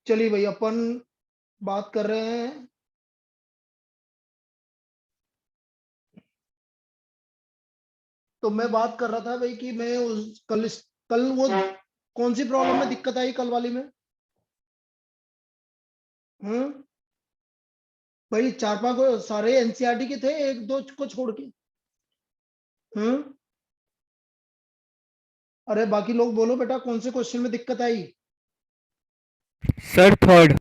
चलिए भाई, अपन बात कर रहे हैं तो मैं बात कर रहा था भाई कि मैं कल वो कौन सी प्रॉब्लम में दिक्कत आई कल वाली में। हम्म। भाई चार पांच सारे एनसीईआरटी के थे, एक दो को छोड़ के। हम्म। अरे बाकी लोग बोलो बेटा, कौन से क्वेश्चन में दिक्कत आई? Sir third.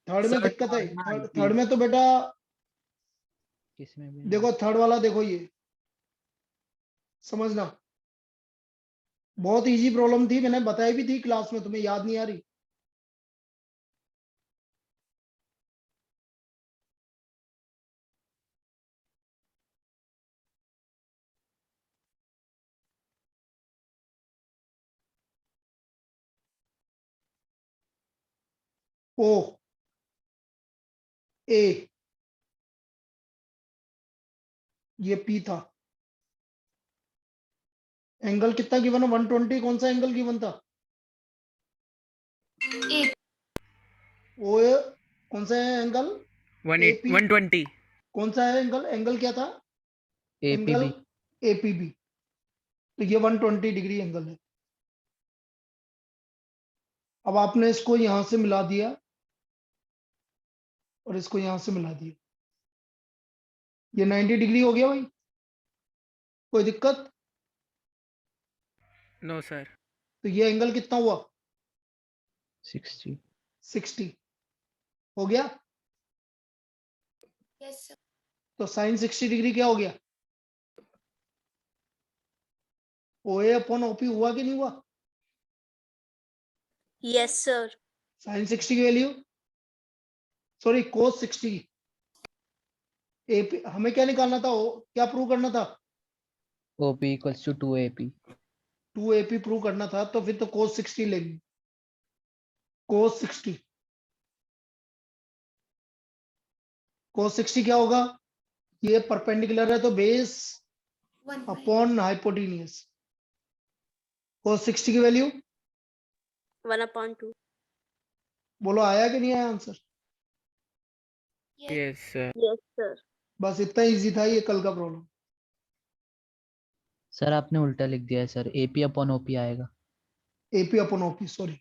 थर्ड में दिक्कत आई? थर्ड में तो बेटा किसमें भी देखो, थर्ड वाला देखो, ये समझना, बहुत इजी प्रॉब्लम थी, मैंने बताई भी थी क्लास में, तुम्हें याद नहीं आ रही? ओ ए, ये पी था। एंगल कितना गिवन है? 120। कौन सा एंगल गिवन था? ओ ए, कौन सा है एंगल? एपी। 120। कौन सा है एंगल? एंगल क्या था? Angle APB. एपीबी। तो ये 120 डिग्री एंगल है। अब आपने इसको यहां से मिला दिया और इसको यहां से मिला दिया, ये 90 डिग्री हो गया भाई। कोई दिक्कत? No sir. तो ये एंगल कितना हुआ? 60। 60 हो गया। Yes sir. तो साइन 60 डिग्री क्या हो गया? ओ ए अपॉन ओपी हुआ कि नहीं हुआ? Yes sir. साइन 60 की वैल्यू, सॉरी कोस 60 की। एपी हमें क्या निकालना था? क्या प्रूव करना था? OP equals to 2 AP। 2 AP prove करना था, तो फिर तो कोस 60 लेंगे। कोस 60, कोस 60 क्या होगा? ये परपेंडिकुलर है तो बेस अपॉन हाइपोटेन्यूज। कोस 60 की वैल्यू 1/2। बोलो, आया कि नहीं आया answer? Yes sir. Yes sir. बस इतना इजी था ये कल का प्रॉब्लम। सर आपने उल्टा लिख दिया है सर, एपी अपॉन ओपी आएगा। AP upon OP, sorry,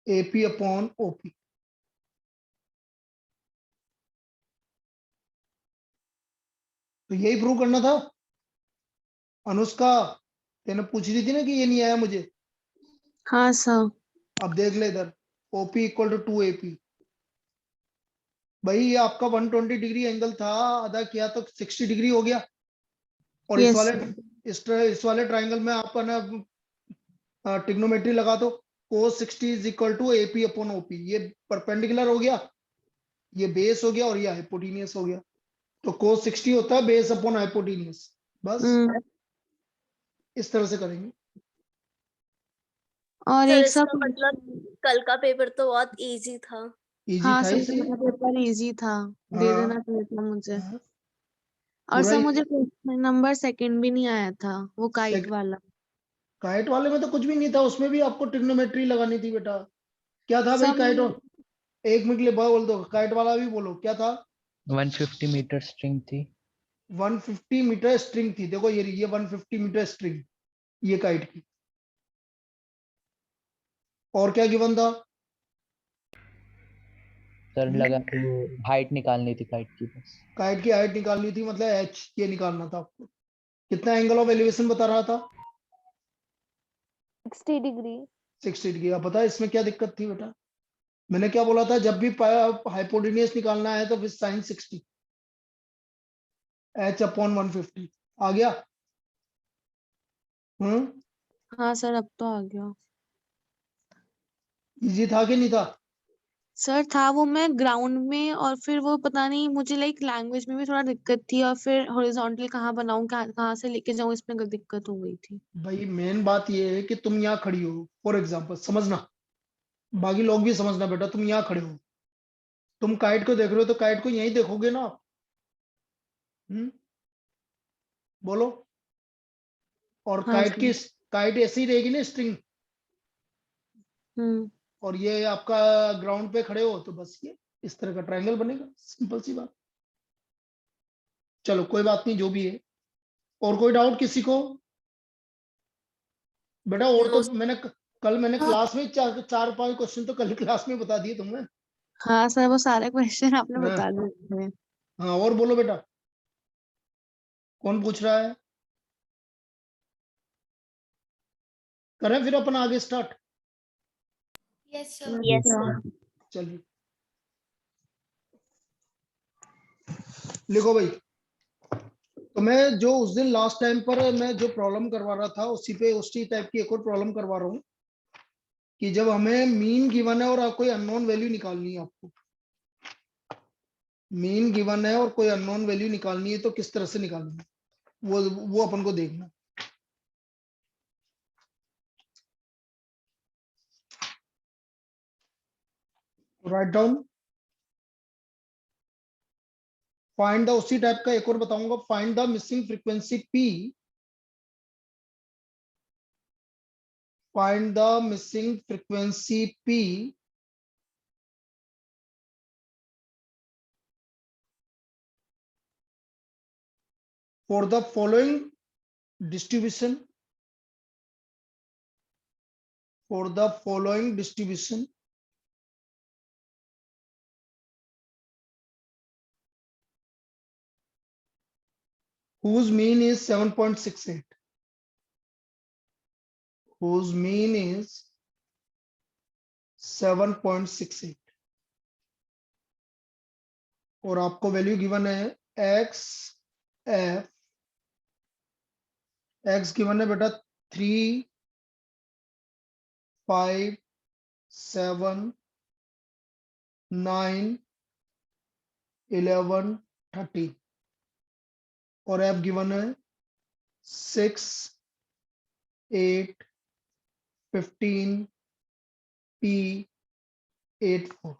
AP upon OP. तो यही प्रूव करना था। अनुष्का, तेने पूछ रही थी ना कि ये नहीं आया मुझे। हाँ सर। अब देख ले इधर, ओपी इक्वल टू 2 एपी। भाई ये आपका 120 डिग्री एंगल था, आधा किया तो 60 डिग्री हो गया। और यस सर। इस वाले ट्राइंगल में आपका ना ट्रिग्नोमेट्री लगा दो। cos 60 is equal to AP upon OP. ये परपेंडिकुलर हो गया, ये बेस हो गया और ये हाइपोटेन्यूज हो गया। तो cos 60 होता है बेस अपॉन हाइपोटेन्यूज। बस इस तरह से करेंगे। और सर एक इसका सब। मतलब कल का पेपर तो बहुत इजी था। इजी हाँ था सर, इसी। मेरा पेपर इजी था। दे हाँ, देना चाहिए था मुझे। हाँ, और पूरा सर मुझे क्वेश्चन नंबर सेकंड भी नहीं आया था, वो काइट वाला। काइट वाले में तो कुछ भी नहीं था, उसमें भी आपको ट्रिग्नोमेट्री लगानी थी बेटा। क्या था भाई सब काइट? एक मिनट के लिए बोल दो, काइट वाला भी बोलो क्या था? 150 मीटर स्ट्रिंग थी। 150 मीटर स्ट्रिंग थी। देखो ये 150 मीटर स्ट्रिंग, ये काइट की। और क्या गिवन था? सर लगा तो हाइट निकालनी थी काइट की बस। काइट की हाइट निकालनी थी, मतलब एच ये निकालना था आपको। कितना एंगल ऑफ एलिवेशन बता रहा था? 60 डिग्री। 60 डिग्री। अब पता है इसमें क्या दिक्कत थी बेटा? मैंने क्या बोला था? जब भी हाइपोटेन्यूज निकालना है तो फिर साइन 60, एच अपॉन 150। आ गया? हम्म। हाँ सर, अब तो आ गया। इजी था कि नहीं था? सर था वो, मैं ग्राउंड में और फिर वो पता नहीं, मुझे लाइक लैंग्वेज में भी थोड़ा दिक्कत थी, और फिर हॉरिजॉन्टल कहाँ बनाऊं, कहाँ से लेके जाऊं, इसमें दिक्कत हो गई थी। भाई मेन बात ये है कि तुम यहाँ खड़ी हो, फॉर एग्जाम्पल समझना, बाकी लोग भी समझना बेटा। तुम यहाँ खड़े हो, तुम काइट को देख रहे हो, तो काइट को यहीं देखोगे ना आप? बोलो। और हाँ सर। काइट ऐसी ही रहेगी ना, स्ट्रिंग। हम्म। और ये आपका ग्राउंड पे खड़े हो तो बस ये इस तरह का ट्रायंगल बनेगा, सिंपल सी बात। चलो कोई बात नहीं, जो भी है। और कोई डाउट किसी को? बेटा और तो No, कल मैंने क्लास में 4-5 क्वेश्चन तो कल क्लास में बता दिए तुमने। हाँ सर, वो सारे क्वेश्चन आपने हाँ। बता दिए। हाँ और बोलो बेटा, कौन पूछ रहा है? करें फिर अपन आगे start. Yes, sir. yes, sir. चलिए लिखो भाई। तो मैं जो उस दिन लास्ट टाइम पर मैं जो प्रॉब्लम करवा रहा था उसी टाइप की एक और प्रॉब्लम करवा रहा हूँ कि जब हमें मीन गिवन है और कोई अननोन वैल्यू निकालनी है, आपको मीन गिवन है और कोई अननोन वैल्यू निकालनी है तो किस तरह से निकालनी है वो अपन को देखना। राइट डाउन, फाइंड द, उसी टाइप का एक और बताऊंगा, find the missing frequency P, find the missing frequency P for the following distribution, for the following distribution whose mean is 7.68, whose mean is 7.68 और आपको वैल्यू गिवन है x f, x given है बेटा 3, 5, 7, 9, 11, 13 और f गिवन है 6, 8, 15, p, 8, 4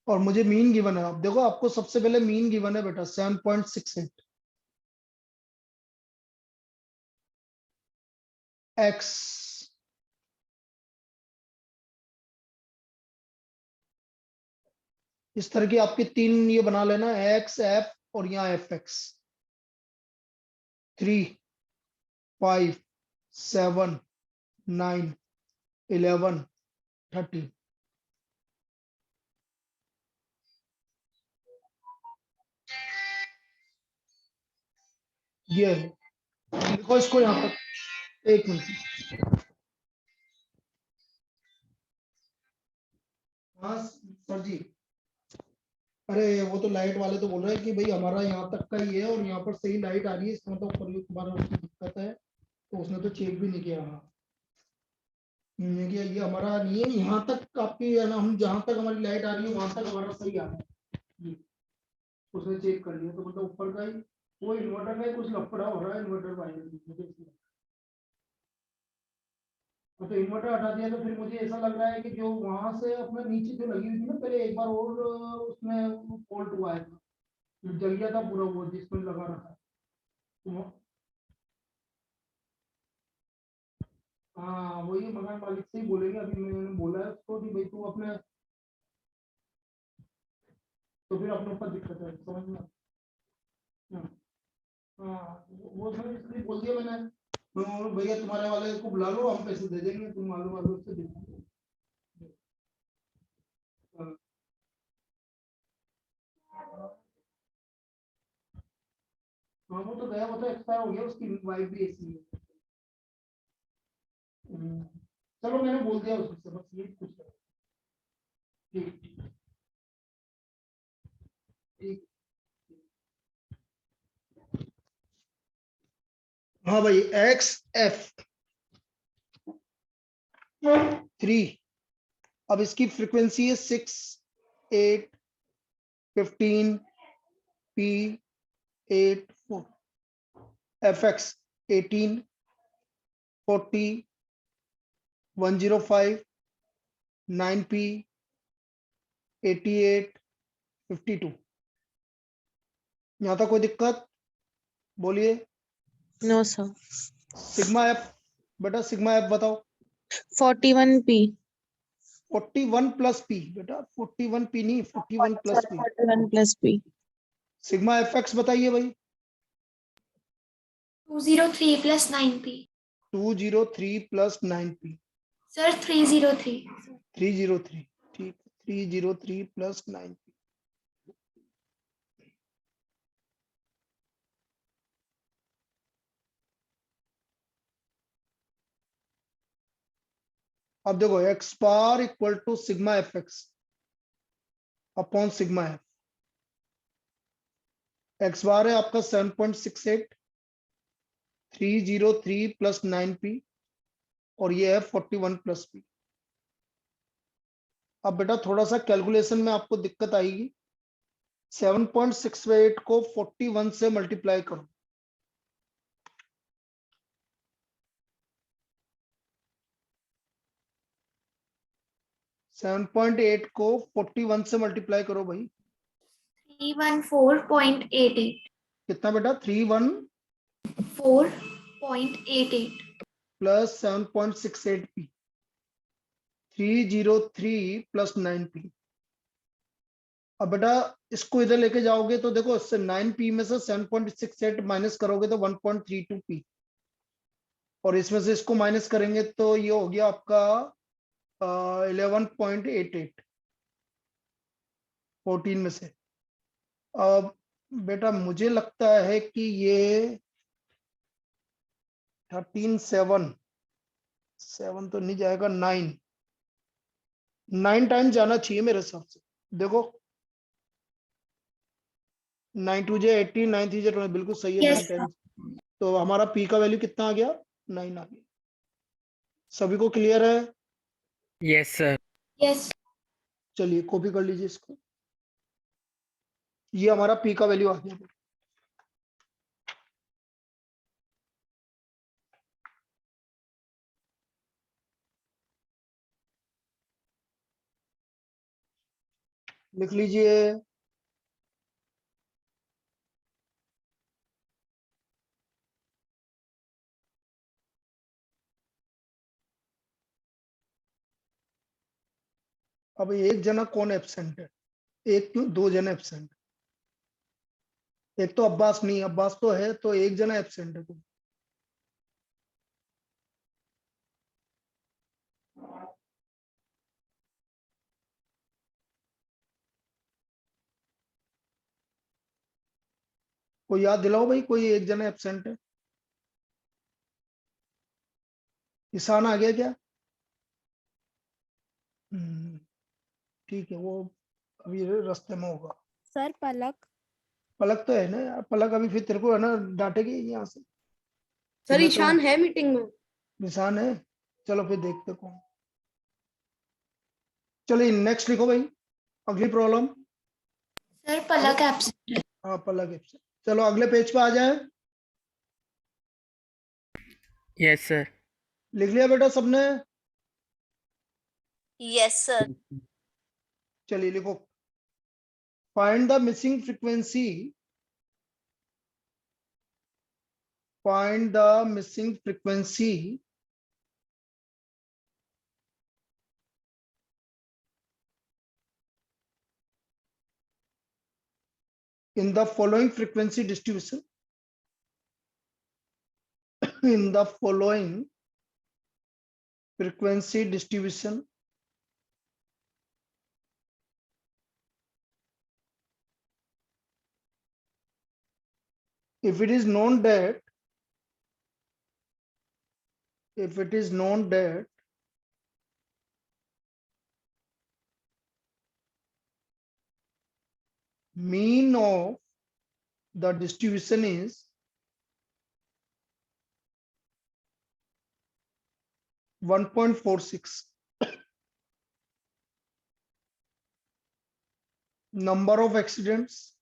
और मुझे mean given है। आप देखो, आपको सबसे पहले मीन गिवन है बेटा 7.68, x इस तरह की आपकी 3 ये बना लेना, x f और यहाँ एफ एक्स 3, 5, 7, 9, 11, 13 ये है। लिखो इसको यहाँ पर, एक मिनट। हाँ सर जी, अरे वो तो लाइट वाले तो बोल रहे हैं कि भाई हमारा यहाँ तक का ही है और यहाँ पर सही लाइट आ रही है, इसका मतलब ऊपर तुम्हारा उसकी दिक्कत है, तो उसने तो चेक भी नहीं किया। हाँ ये हमारा नहीं है, यहाँ तक आपकी है ना, हम जहाँ तक हमारी लाइट आ रही है वहां तक हमारा सही आ रहा है, उसने चेक कर लिया, तो मतलब ऊपर का ही वो इन्वर्टर में कुछ लफड़ा हो रहा है, इन्वर्टर वाले। तो इन्वर्टर हटा दिया तो फिर मुझे ऐसा लग रहा है कि जो वहां से अपने नीचे जो लगी हुई थी ना पहले, एक बार और उसमें फॉल्ट हुआ है, जल गया था पूरा वो जिसमें लगा रखा है। तो हाँ वही मकान मालिक से ही बोलेंगे, अभी मैंने बोला है उसको कि भाई तू अपने, तो फिर अपने ऊपर दिक्कत है, समझ में। हाँ हाँ, वो सर इसलिए बोल दिया मैंने, मैं बोला, भैया तुम्हारे वाले को बुला लो, हम पैसे दे देंगे, तुम मालूम वालों से देखो। हाँ वो तो गया, वो तो एक्सपायर हो गया, उसकी वाइफ भी ऐसी है। चलो मैंने बोल दिया उससे, बस ये कुछ ठीक ठीक। हाँ भाई एक्स एफ 3, अब इसकी फ्रीक्वेंसी है 6, 8, 15, पी 8, 4, एफ एक्स 18, 40, 105, 9p, 88, 52। यहाँ तक कोई दिक्कत? बोलिए। No sir. सिग्मा एफ, बेटा सिग्मा एफ बताओ। 41p 41 प्लस पी बेटा, 41 पी नहीं, 41 plus P. 41 plus p sigma f x बताइए भाई। 203 plus 9p. 203 plus 9p। Sir, 303. 303, ठीक, 303 प्लस 9p। अब देखो x bar equal to sigma f x upon sigma f. X bar है आपका 7.68, 303 प्लस 9p, और ये है 41 प्लस p। अब बेटा थोड़ा सा कैलकुलेशन में आपको दिक्कत आएगी। 7.68 को 41 से मल्टीप्लाई करो। 7.8 को 41 से मल्टीप्लाई करो भाई। 314.88. कितना बेटा? 31 4.88. Plus 7.68p, 303 plus 9p। अब बेटा इसको इधर लेके जाओगे तो देखो इससे 9p में से 7.68 माइनस करोगे तो 1.32p, और इसमें से इसको माइनस करेंगे तो ये हो गया आपका 11.88 14 में से। अब बेटा मुझे लगता है कि ये 13 7 तो नहीं जाएगा, 9 टाइम जाना चाहिए मेरे हिसाब से। देखो 9 2 जे 18, 9 3 जे 20, बिल्कुल सही है। Yes, 9 time. तो हमारा पी का वैल्यू कितना आ गया? 9 आ गया। सभी को क्लियर है? Yes sir. yes. चलिए कॉपी कर लीजिए इसको। ये हमारा पी का वैल्यू आ गया। लिख लीजिए। अब एक जना कौन एब्सेंट है? एक क्यों, दो जने एब्सेंट। एक तो अब्बास नहीं, अब्बास तो है, तो एक जना एब्सेंट है। कोई याद दिलाओ भाई, कोई एक जना एब्सेंट है। ईशान आ गया क्या? ठीक है, वो अभी रास्ते में होगा। सर पलक। पलक तो है ना यार, पलक अभी फिर तेरे को है ना डांटेगी यहाँ से। सर मैं ईशान तो है मीटिंग में। निशान है। चलो फिर देखते कौन। चलिए नेक्स्ट लिखो भाई, अगली प्रॉब्लम। Sir, Palak absent. हाँ पलक एब्सेंट। चलो अगले पेज पे आ जाए। Yes sir. लिख लिया बेटा सबने? Yes sir. चलिए लिखो। Find the missing frequency. Find the missing frequency in the following frequency distribution. In the following frequency distribution, if it is known that mean of the distribution is 1.46, number of accidents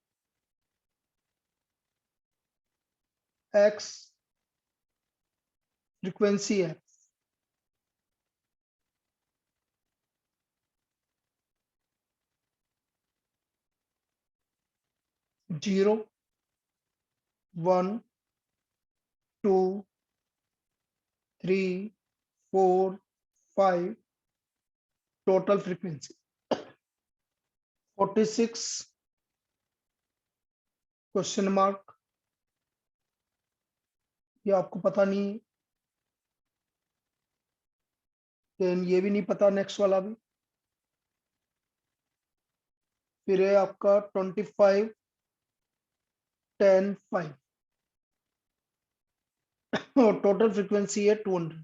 x, frequency x, zero, 1, 2, 3, 4, 5 total frequency 46 question mark, ये आपको पता नहीं है, then ये भी नहीं पता next वाला भी। फिर है आपका 25 10 5 और टोटल फ्रीक्वेंसी है 200।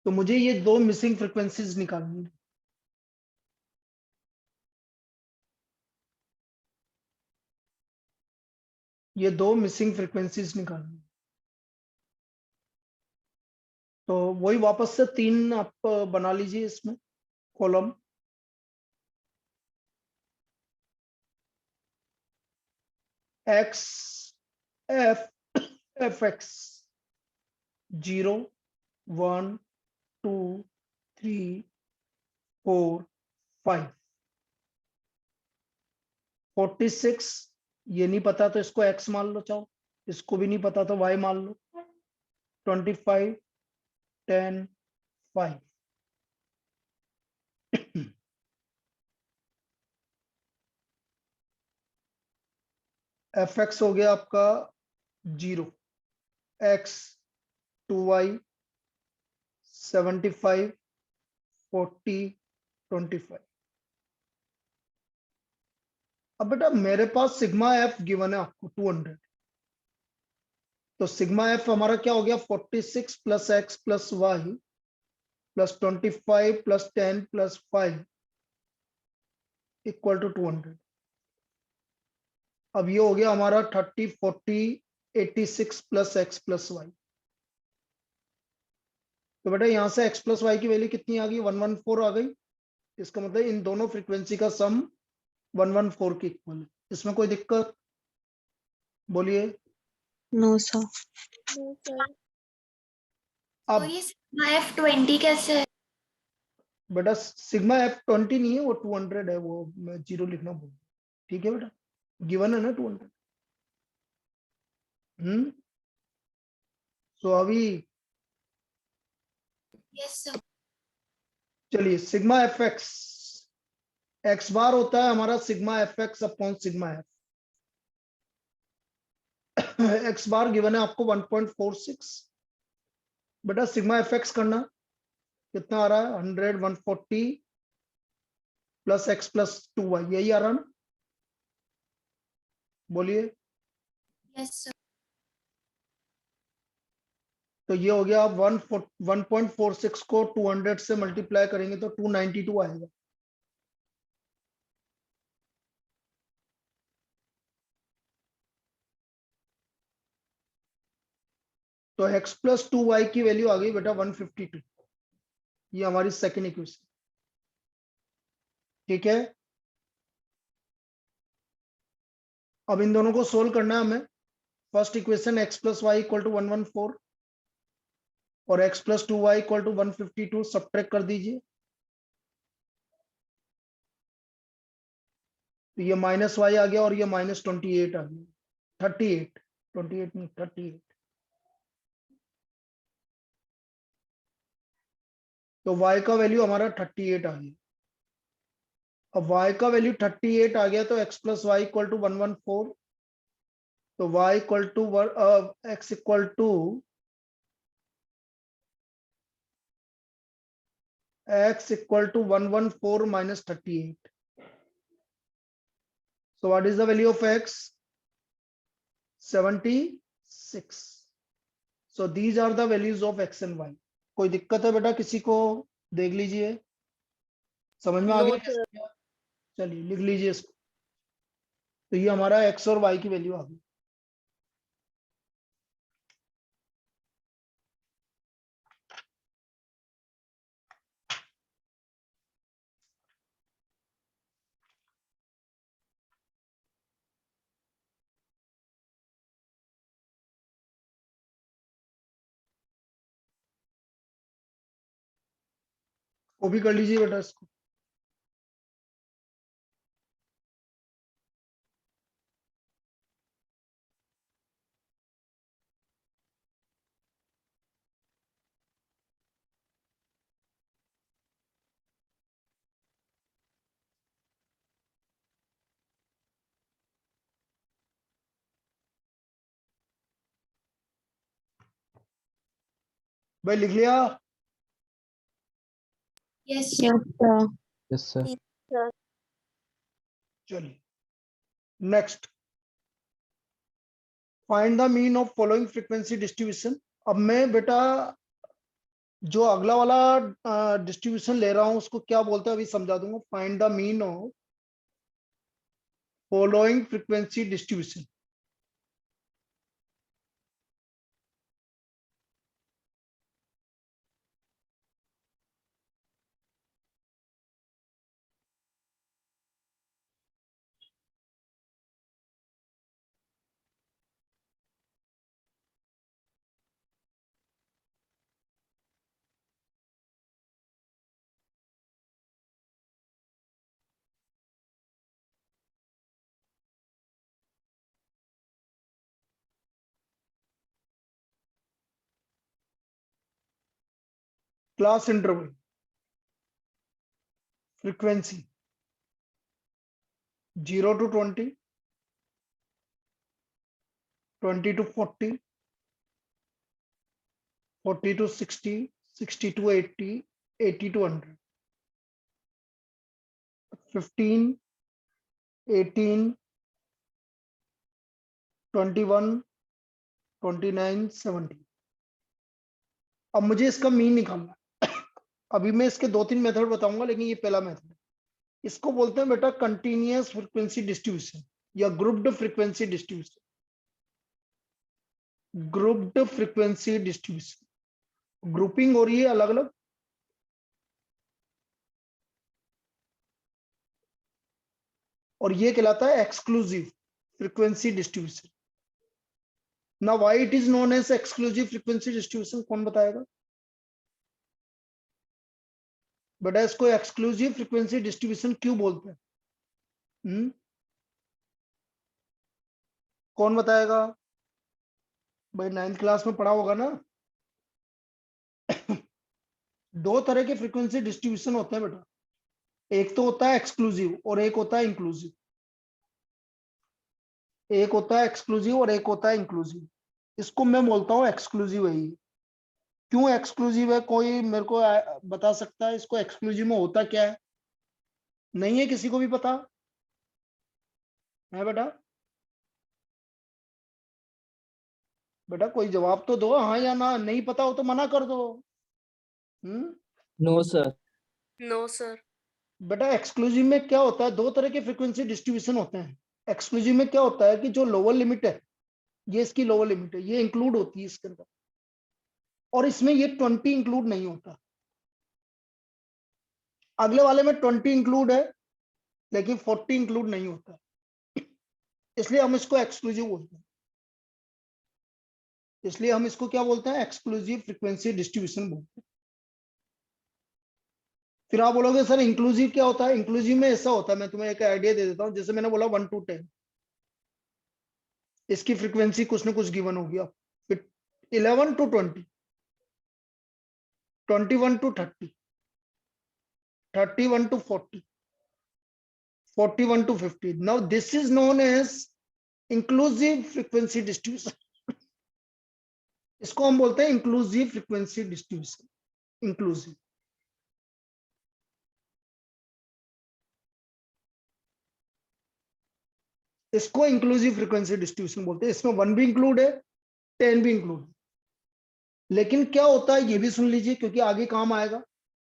तो मुझे ये दो मिसिंग फ्रीक्वेंसीज निकालनी है। ये दो मिसिंग फ्रीक्वेंसीज निकालनी है। तो वही वापस से 3 आप बना लीजिए इसमें column. X F F x 0 1 2 3 4 5 46 ये नहीं पता तो इसको x मान लो, चाहो इसको भी नहीं पता तो y मान लो। 25 10 5 एफ एक्स हो गया आपका 0, x 2y 75 40 25। अब बेटा मेरे पास सिग्मा एफ गिवन है आपको 200, तो सिग्मा एफ हमारा क्या हो गया 46 plus x plus y plus 25 plus 10 plus 5 equal to 200। अब ये हो गया हमारा 30 40 86 प्लस एक्स प्लस वाई। तो बेटा यहां से x प्लस वाई की वैल्यू कितनी आ गई 114 आ गई। इसका मतलब इन दोनों फ्रीक्वेंसी का सम 114 के इक्वल है। इसमें कोई दिक्कत बोलिए। No sir. No, sir. तो अब ये सिग्मा F20 कैसे है? बेटा सिग्मा F20 नहीं है, वो 200 है, वो मैं 0 लिखना भूल गया। ठीक है बेटा, गिवन है ना 200। सो अभी यस सर। चलिए सिग्मा एफ एक्स एक्स बार होता है हमारा sigma f x upon sigma f. X बार गिवन है आपको 1.46। बेटा सिग्मा एफ एक्स करना कितना आ रहा है 100 140 प्लस एक्स प्लस 2y, यही आ रहा ना, बोलिए। Yes sir. तो ये हो गया, आप 1.46 को 200 से मल्टीप्लाई करेंगे तो 292 आएगा। तो x प्लस 2y की वैल्यू आ गई बेटा 152। ये हमारी सेकेंड इक्वेशन। ठीक है, अब इन दोनों को सोल्व करना है हमें। First equation x plus y equal to 114 और x plus 2y equal to 152 subtract कर दीजिए। तो ये माइनस वाई आ गया और ये माइनस 28 आ गया। 38 28 नहीं 38। तो y का वैल्यू हमारा 38 आ गया। अब y का वैल्यू 38 आ गया तो x plus y equal to 114। तो y equal to x equal to x equal to 114 minus 38. So what is the value of x? 76. So these are the values of x and y. कोई दिक्कत है बेटा किसी को? देख लीजिए, समझ में आ No, गया sir. कैसे? चलिए लिख लीजिए इसको। तो ये हमारा x और y की वैल्यू आ गई। वो भी कर लीजिए बेटा इसको। भाई लिख लिया? Yes, Yes, sir. sir. Yes, sir. Sir. चलिए next, find the mean of following frequency distribution. अब मैं बेटा जो अगला वाला डिस्ट्रीब्यूशन ले रहा हूं उसको क्या बोलते हैं अभी समझा दूंगा। Find the mean of following frequency distribution. Class interval frequency 0 to 20, 20 to 40, 40 to 60, 60 to 80, 80 to 100, 15, 18, 21, 29, 70। अब मुझे इसका मीन निकालना है। अभी मैं इसके 2-3 मेथड बताऊंगा, लेकिन ये पहला मेथड है। इसको बोलते हैं बेटा कंटिन्यूअस फ्रीक्वेंसी डिस्ट्रीब्यूशन या grouped frequency distribution. Grouped frequency distribution, grouping हो रही है अलग अलग। और ये कहलाता है एक्सक्लूसिव फ्रीक्वेंसी डिस्ट्रीब्यूशन। ना why it is known as exclusive frequency distribution, कौन बताएगा बेटा? इसको एक्सक्लूसिव फ्रीक्वेंसी डिस्ट्रीब्यूशन क्यों बोलते हैं? कौन बताएगा भाई? 9th क्लास में पढ़ा होगा ना। दो तरह के फ्रीक्वेंसी डिस्ट्रीब्यूशन होते हैं बेटा, एक तो होता है एक्सक्लूसिव और एक होता है इंक्लूसिव। एक होता है एक्सक्लूसिव और एक होता है इंक्लूसिव। इसको मैं बोलता हूं एक्सक्लूसिव है ये। क्यों एक्सक्लूसिव है? कोई मेरे को बता सकता है इसको एक्सक्लूसिव में होता क्या है? नहीं है किसी को भी पता है बेटा? बेटा कोई जवाब तो दो, हाँ या ना। नहीं पता हो तो मना कर दो। No, sir. No, sir. बेटा एक्सक्लूसिव में क्या होता है? दो तरह के फ्रीक्वेंसी डिस्ट्रीब्यूशन होते हैं। एक्सक्लूसिव में क्या होता है कि जो लोअर लिमिट है, ये इसकी लोअर लिमिट है, ये इंक्लूड होती है इसके अंदर, और इसमें ये 20 इंक्लूड नहीं होता। अगले वाले में 20 इंक्लूड है लेकिन 40 इंक्लूड नहीं होता, इसलिए हम इसको एक्सक्लूसिव बोलते हैं। इसलिए हम इसको क्या बोलते हैं? एक्सक्लूसिव फ्रीक्वेंसी डिस्ट्रीब्यूशन बोलते हैं। फिर आप बोलोगे सर इंक्लूसिव क्या होता है? इंक्लूसिव में ऐसा होता है, मैं तुम्हें एक आइडिया दे देता हूं। जैसे मैंने बोला 1 to 10, इसकी फ्रीक्वेंसी कुछ ना कुछ गिवन होगी। अब फिर 11 to 20, 21 to 30, 31 to 40, 41 to 50. Now this is known as inclusive frequency distribution. इसको हम बोलते हैं इंक्लूसिव फ्रीक्वेंसी डिस्ट्रीब्यूशन। इंक्लूसिव, इसको इंक्लूसिव फ्रीक्वेंसी डिस्ट्रीब्यूशन बोलते हैं। इसमें 1 भी इंक्लूड है, 10 भी इंक्लूड है। लेकिन क्या होता है ये भी सुन लीजिए, क्योंकि आगे काम आएगा।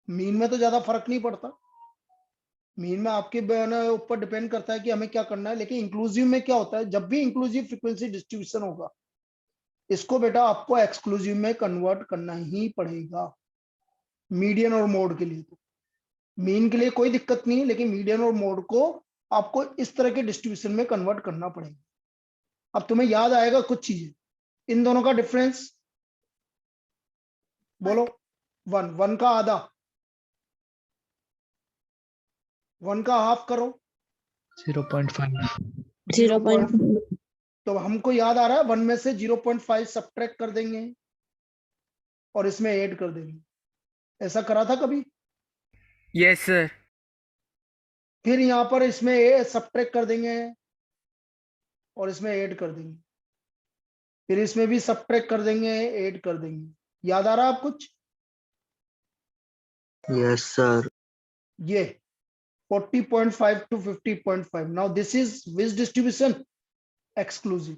मीन में तो ज्यादा फर्क नहीं पड़ता, मीन में आपके ऊपर डिपेंड करता है कि हमें क्या करना है। लेकिन इंक्लूसिव में क्या होता है? जब भी इंक्लूसिव फ्रीक्वेंसी डिस्ट्रीब्यूशन होगा, इसको बेटा आपको एक्सक्लूसिव में कन्वर्ट करना ही पड़ेगा, मीडियन और मोड के लिए। तो मीन के लिए कोई दिक्कत नहीं है, लेकिन मीडियन और मोड को आपको इस तरह के डिस्ट्रीब्यूशन में कन्वर्ट करना पड़ेगा। अब तुम्हें याद आएगा कुछ चीजें, इन दोनों का डिफरेंस बोलो। 1 का आधा, 1 का हाफ करो 0.5. 0.5. तो हमको याद आ रहा है 1 में से 0.5 सब्ट्रैक्ट कर देंगे और इसमें ऐड कर देंगे। ऐसा करा था कभी? Yes, sir. फिर यहाँ पर इसमें सब्ट्रैक्ट कर देंगे और इसमें ऐड कर देंगे, फिर इसमें भी सब्ट्रैक्ट कर देंगे, ऐड कर देंगे। याद आ रहा है आप कुछ? Yes, sir. ये 40.5 to 50.5. Now this is which distribution? Exclusive.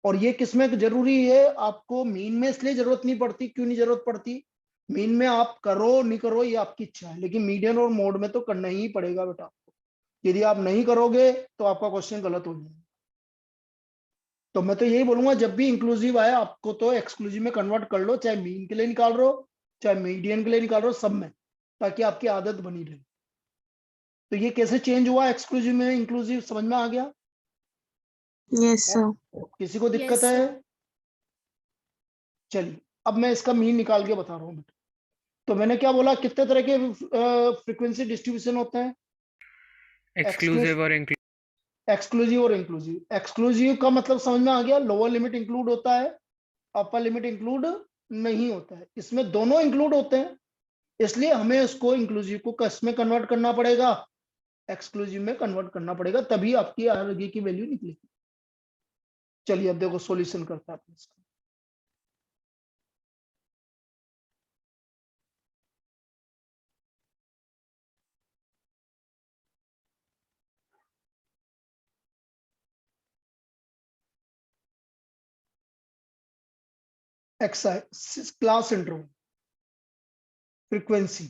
और ये किसमें जरूरी है? आपको मीन में इसलिए जरूरत नहीं पड़ती। क्यों नहीं जरूरत पड़ती? मीन में आप करो नहीं करो ये आपकी इच्छा है, लेकिन मीडियन और मोड में तो करना ही पड़ेगा बेटा आपको। यदि आप नहीं करोगे तो आपका क्वेश्चन गलत हो जाएगा। तो मैं तो यही बोलूंगा, जब भी इंक्लूसिव आए आपको तो एक्सक्लूसिव में कन्वर्ट कर लो, चाहे मीन के लिए निकाल रहे हो चाहे मीडियन के लिए निकाल रहे हो, सब में, ताकि आपकी आदत बनी रहे। तो ये कैसे चेंज हुआ एक्सक्लूसिव में इंक्लूसिव, समझ में आ गया? Yes sir. किसी को दिक्कत Yes, है? sir. चलिए अब मैं इसका मीन निकाल के बता रहा हूँ बेटा। तो मैंने क्या बोला, कितने तरह के फ्रीक्वेंसी डिस्ट्रीब्यूशन होते हैं? एक्सक्लूसिव और एक्सक्लूसिव और इंक्लूसिव। एक्सक्लूसिव का मतलब समझ में आ गया, लोअर लिमिट इंक्लूड होता है, अपर लिमिट इंक्लूड नहीं होता है। इसमें दोनों इंक्लूड होते हैं, इसलिए हमें उसको इंक्लूसिव को किस में कन्वर्ट करना पड़ेगा? एक्सक्लूसिव में कन्वर्ट करना पड़ेगा, तभी आपकी आगे की वैल्यू निकलेगी। चलिए अब देखो सॉल्यूशन करते हैं इसका। Exercise class interval frequency.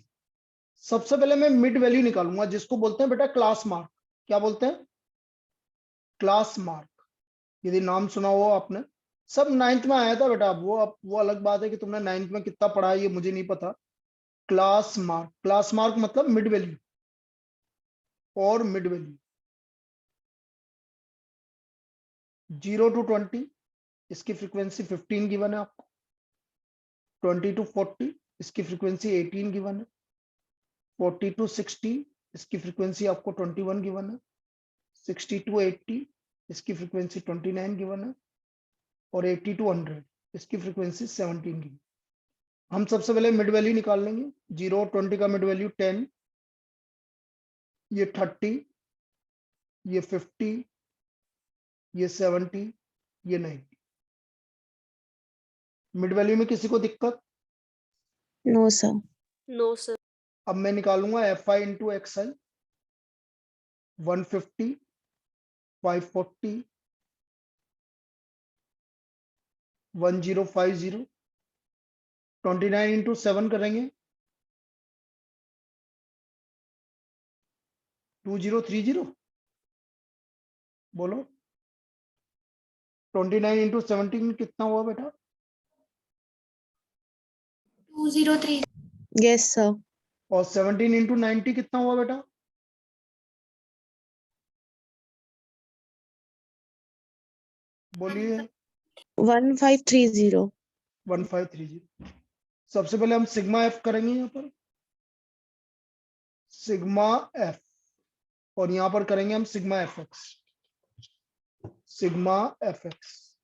सबसे पहले मैं मिड वैल्यू निकालूंगा, जिसको बोलते हैं बेटा क्लास मार्क। क्या बोलते हैं? Class mark. यदि नाम सुना हो आपने, सब नाइन्थ में आया था बेटा। वो अलग बात है कि तुमने नाइन्थ में कितना पढ़ा है ये मुझे नहीं पता। क्लास मार्क, क्लास मार्क मतलब मिड वैल्यू और मिड वैल्यू। 0 to 20 इसकी फ्रीक्वेंसी 15 गिवन है आपको। 20 to 40 इसकी फ्रीक्वेंसी 18 गिवन है। 40 to 60 इसकी फ्रीक्वेंसी आपको 21 गिवन है। 60 to 80 इसकी फ्रीक्वेंसी 29 गिवन है। और 80 to 100 इसकी फ्रीक्वेंसी 17 गिवन। हम सबसे पहले मिड वैल्यू निकाल लेंगे। 0 20 का मिड वैल्यू 10, ये 30, ये 50, ये 70, ये 90। मिड वैल्यू में किसी को दिक्कत? No sir. No, sir. अब मैं निकालूंगा f i into x i. 150, 540, 1050, 29 into 7 करेंगे 2030। बोलो 29 इंटू 17 कितना हुआ बेटा? 203. Yes sir. और 17 इंटू 90 कितना हुआ बेटा? बोलिए। 1530। 1530। सबसे पहले हम सिग्मा एफ करेंगे यहाँ पर, सिग्मा एफ, और यहाँ पर करेंगे हम sigma f x. Sigma f x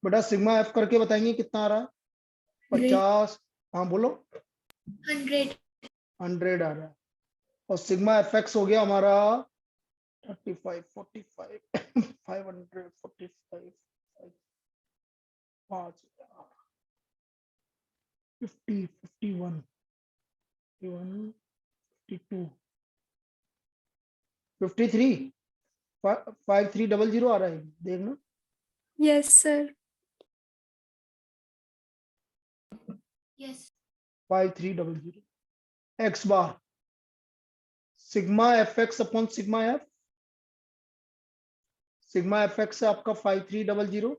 बेटा सिग्मा एफ करके बताएंगे कितना आ रहा है? 50। हाँ बोलो। 100. 100 आ रहा है। और सिग्मा एफ एक्स हो गया हमारा 35, 45, 545, 50, 51, 52, 53, 5300 आ रहा है, देखना। Yes, sir. Yes. 5300 x bar sigma f x upon sigma f. Sigma f x है आपका 5300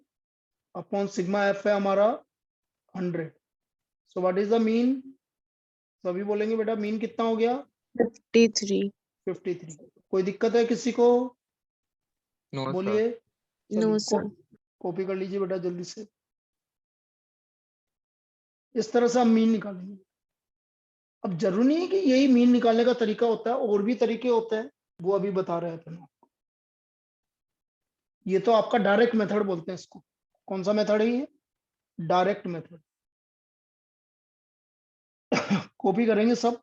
अपॉन सिग्मा एफ है हमारा 100। So what is the mean? सभी बोलेंगे बेटा मीन कितना हो गया? 53। 53। कोई दिक्कत है किसी को? No, sir. बोलिए। नो चलिए सर। कॉपी कर लीजिए बेटा जल्दी से। इस तरह से हम मीन निकालेंगे। अब जरूरी नहीं है कि यही मीन निकालने का तरीका होता है, और भी तरीके होते हैं, वो अभी बता रहे हैं। ये तो आपका डायरेक्ट मेथड बोलते हैं इसको। कौन सा मेथड है ये? Direct method. कॉपी करेंगे सब।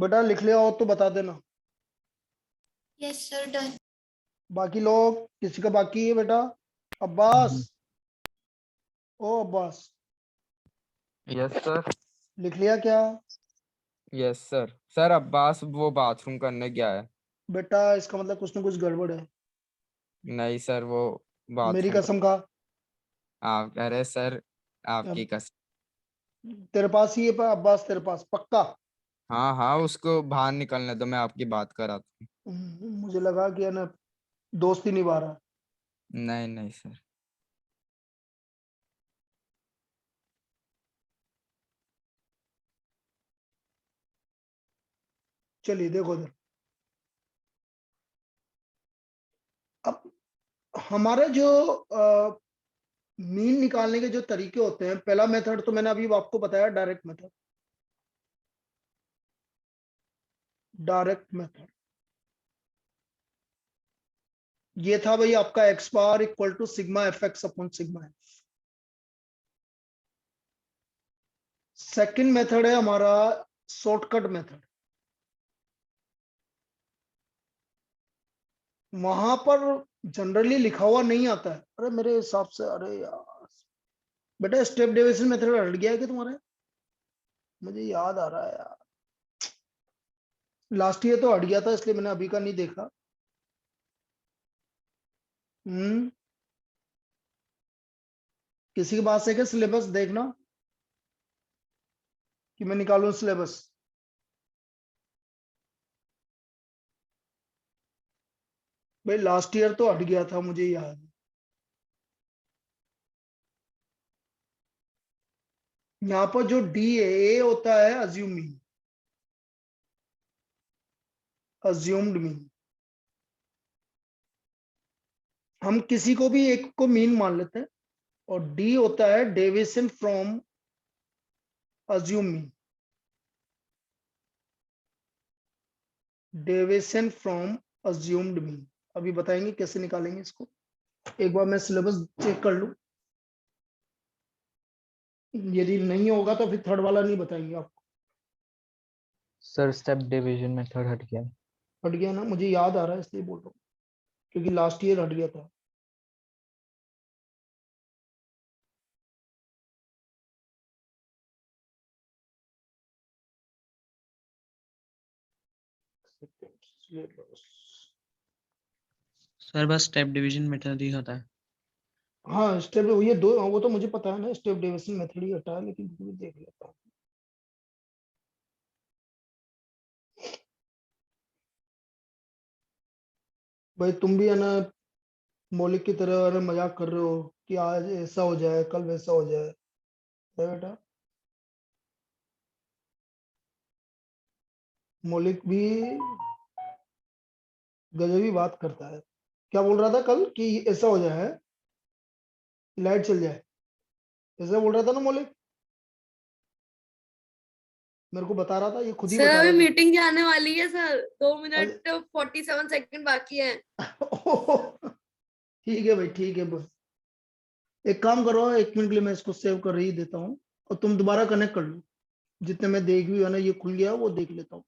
बेटा लिख लिया हो तो बता देना। Yes, sir. Done. बाकी लोग, किसी का बाकी है बेटा? अब्बास, ओ अब्बास, यस सर। लिख लिया क्या? Yes sir. सर अब्बास वो बाथरूम करने गया है। बेटा इसका मतलब कुछ ना कुछ गड़बड़ है। नहीं सर, वो मेरी बाथरूम कसम खा। आप कह रहे सर, आपकी अब कसम। तेरे पास ही है अब्बास, तेरे पास पक्का? हाँ हाँ, उसको बाहर निकलने दो, मैं आपकी बात कराता मुझे लगा कि है ना दोस्ती निभा रहा है। हूँ। नहीं नहीं सर। चलिए देखो इधर। अब हमारे जो मीन निकालने के जो तरीके होते हैं, पहला मेथड तो मैंने अभी आपको बताया, डायरेक्ट मेथड। डायरेक्ट मेथड ये था भाई आपका x bar equal to sigma f x upon sigma f. Second method है हमारा शॉर्टकट मेथड। वहां पर जनरली लिखा हुआ नहीं आता है। अरे मेरे हिसाब से, अरे यार बेटा स्टेप डेविएशन मेथड हट गया है कि तुम्हारे? मुझे याद आ रहा है यार, लास्ट ईयर तो हट गया था, इसलिए मैंने अभी का नहीं देखा। किसी के पास है क्या सिलेबस? देखना कि मैं निकालूं सिलेबस। भाई लास्ट ईयर तो हट गया था, मुझे याद है। यहाँ पर जो डी है, ए होता है अज्यूमिंग, अज्यूम्ड मीन। हम किसी को भी एक को मीन मान लेते हैं। और डी होता है deviation from assume mean, deviation from assumed mean. अभी बताएंगे कैसे निकालेंगे इसको। एक बार मैं सिलेबस चेक कर लूं, यदि नहीं होगा तो फिर थर्ड वाला नहीं बताएंगे आपको। सर स्टेप डिवीजन मेथड हट गया है। हट गया ना? मुझे याद आ रहा है इसलिए बोल रहा हूँ, क्योंकि लास्ट ईयर हट गया था। सर बस स्टेप डिवीजन मेथड ही होता है। हाँ स्टेप, ये दो, वो तो मुझे पता है ना, स्टेप डेविएशन मेथड ही हटा है, लेकिन फिर भी देख लेता हूँ। भाई तुम भी है ना मौलिक की तरह है ना मजाक कर रहे हो कि आज ऐसा हो जाए कल वैसा हो जाए, है बेटा? मौलिक भी गजबी बात करता है। क्या बोल रहा था कल कि ऐसा हो जाए, लाइट चल जाए, ऐसा बोल रहा था ना मौलिक? मेरे को बता रहा था, ये खुद ही सर बता अभी रहा मीटिंग जाने वाली है सर, 2 था। मिनट 47 सेकंड बाकी है। ठीक है भाई, ठीक है बस। एक काम करो, 1 मिनट के लिए मैं इसको सेव कर ही देता हूँ और तुम दोबारा कनेक्ट कर लो। जितने मैं देख भी है ना, ये खुल गया वो देख लेता हूँ।